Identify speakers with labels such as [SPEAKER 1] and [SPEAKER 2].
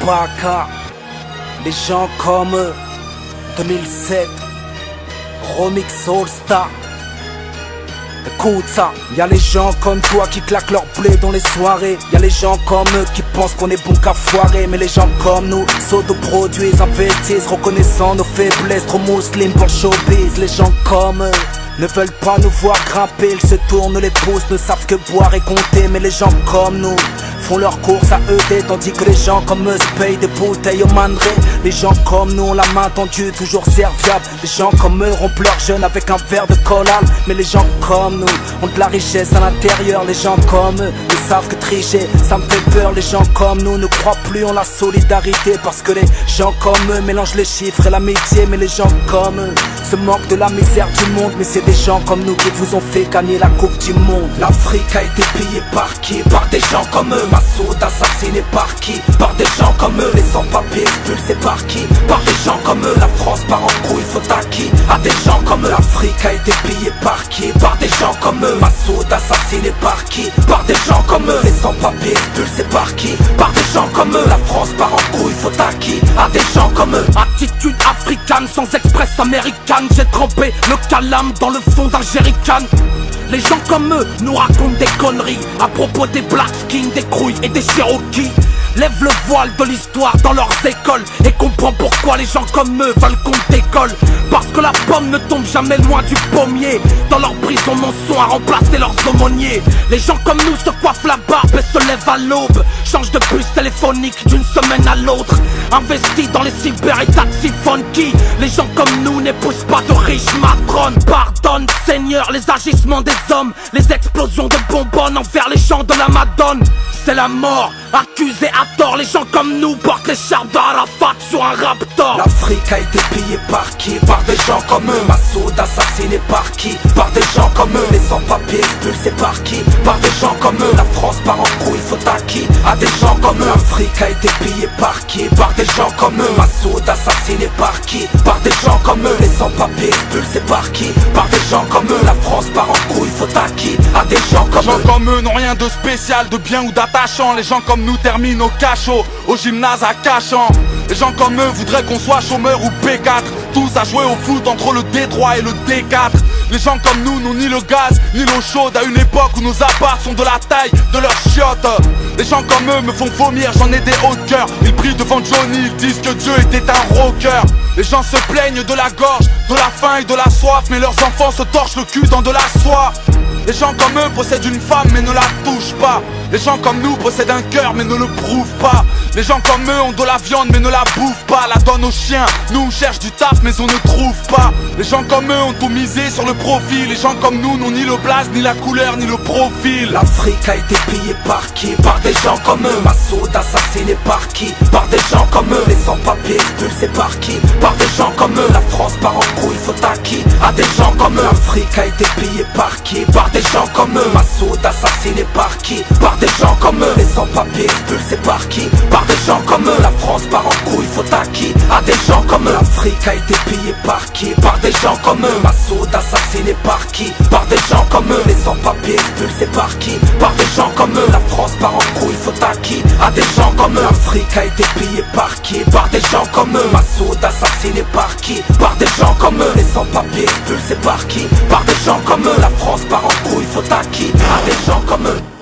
[SPEAKER 1] Baka, les gens comme 2007, Remix All Star. Écoute ça, y'a les gens comme toi qui claquent leur blé dans les soirées. Y'a les gens comme eux qui pensent qu'on est bon qu'à foirer. Mais les gens comme nous s'autoproduisent, investissent, reconnaissant nos faiblesses. Trop musulmans pour le showbiz. Les gens comme eux ne veulent pas nous voir grimper. Ils se tournent les pouces, ne savent que boire et compter. Mais les gens comme nous font leurs courses à ED, tandis que les gens comme eux se payent des bouteilles au manré. Les gens comme nous ont la main tendue, toujours serviable. Les gens comme eux rompent leur jeûne avec un verre de collal. Mais les gens comme nous ont de la richesse à l'intérieur. Les gens comme eux ne savent que tricher, ça me fait peur. Les gens comme nous ne croient plus en la solidarité, parce que les gens comme eux mélangent les chiffres et l'amitié. Mais les gens comme eux se moquent de la misère du monde. Mais c'est des gens comme nous qui vous ont fait gagner la coupe du monde. L'Afrique a été pillée par qui? Par des gens comme eux. Massoud assassiné par qui? Par des gens comme eux. Les sans-papiers expulsés par qui? Par des gens comme eux. La France part en couille, faut à qui? À des gens comme eux. L'Afrique a été pillée par qui? Par des gens comme eux. Massoud assassiné par qui? Par des gens comme eux. Les sans-papiers expulsés par qui? Par des gens comme eux. La France part en couille, faut à qui? À des gens comme eux.
[SPEAKER 2] Attitude africaine sans express américaine. J'ai trempé le calame dans le fond d'un jerrycan. Les gens comme eux nous racontent des conneries à propos des Black Skins, des Crouilles et des Cherokees. Lève le voile de l'histoire dans leurs écoles et comprends pourquoi les gens comme eux veulent qu'on décolle. Parce que la pomme ne tombe jamais loin du pommier. Dans leur prison mensonge à remplacer leurs aumôniers. Les gens comme nous se coiffent la barbe et se lèvent à l'aube. Changent de puce téléphonique d'une semaine à l'autre. Investis dans les cyber et taxis funky. Les gens comme nous n'épousent pas de riches matrones. Pardonne Seigneur les agissements des hommes, les explosions de bonbonnes envers les gens de la Madone. C'est la mort, accusés à tort. Les gens comme nous portent l'écharpe d'Arafat sur un raptor.
[SPEAKER 1] L'Afrique a été pillée par qui? Par des gens comme eux. Massoud assassiné par qui? Par des gens comme eux. Les sans-papiers expulsés par qui? Par des gens comme eux. La France part en couille, faut à qui? À des gens comme eux. L'Afrique a été pillée par qui? Par des gens comme eux. Massoud assassiné par qui? Par des gens comme eux. Les sans-papiers expulsés par qui? Par des gens comme eux. La France part en couille, faut à qui? À des gens comme eux.
[SPEAKER 3] Les gens comme eux n'ont rien de spécial, de bien ou d'attachant. Les gens comme nous terminent au cachot, au gymnase à Cachan. Les gens comme eux voudraient qu'on soit chômeur ou P4, tous à jouer au foot entre le D3 et le D4. Les gens comme nous n'ont ni le gaz, ni l'eau chaude, à une époque où nos apparts sont de la taille de leurs chiottes. Les gens comme eux me font vomir, j'en ai des hauts de cœur. Ils prient devant Johnny, ils disent que Dieu était un rocker. Les gens se plaignent de la gorge, de la faim et de la soif, mais leurs enfants se torchent le cul dans de la soie. Les gens comme eux possèdent une femme mais ne la touchent pas. Les gens comme nous possèdent un cœur mais ne le prouvent pas. Les gens comme eux ont de la viande mais ne la bouffent pas. La donnent aux chiens, nous on cherche du taf mais on ne trouve pas. Les gens comme eux ont tout misé sur le profil. Les gens comme nous n'ont ni le blaze, ni la couleur, ni le profil.
[SPEAKER 1] L'Afrique a été pillée par qui? Par des gens comme eux. Massoud assassiné par qui? Par des gens comme eux. Les sans-papiers expulsés par qui? Par des gens comme eux. La France part en couille, faut à qui? À des gens comme eux. L'Afrique a été pillée par qui? Par des gens comme eux. Massoud assassiné par qui? Par des gens comme eux. Les sans-papiers expulsés par qui? Par des gens comme eux. La France part en couille, faut à qui? À des gens comme eux. L'Afrique a été pillée par qui? Par des gens comme eux. Massoud assassiné par qui? Par des gens comme eux. Les sans-papiers expulsés par qui? Par des gens comme eux. La France part en couille, faut à qui? À des gens comme eux. L'Afrique a été pillée par qui? Par des gens comme eux. Massoud assassiné par qui? Par des gens comme eux. Les sans-papiers expulsés par qui? Par des gens comme eux. La France part en couille, faut à qui? À des gens comme eux.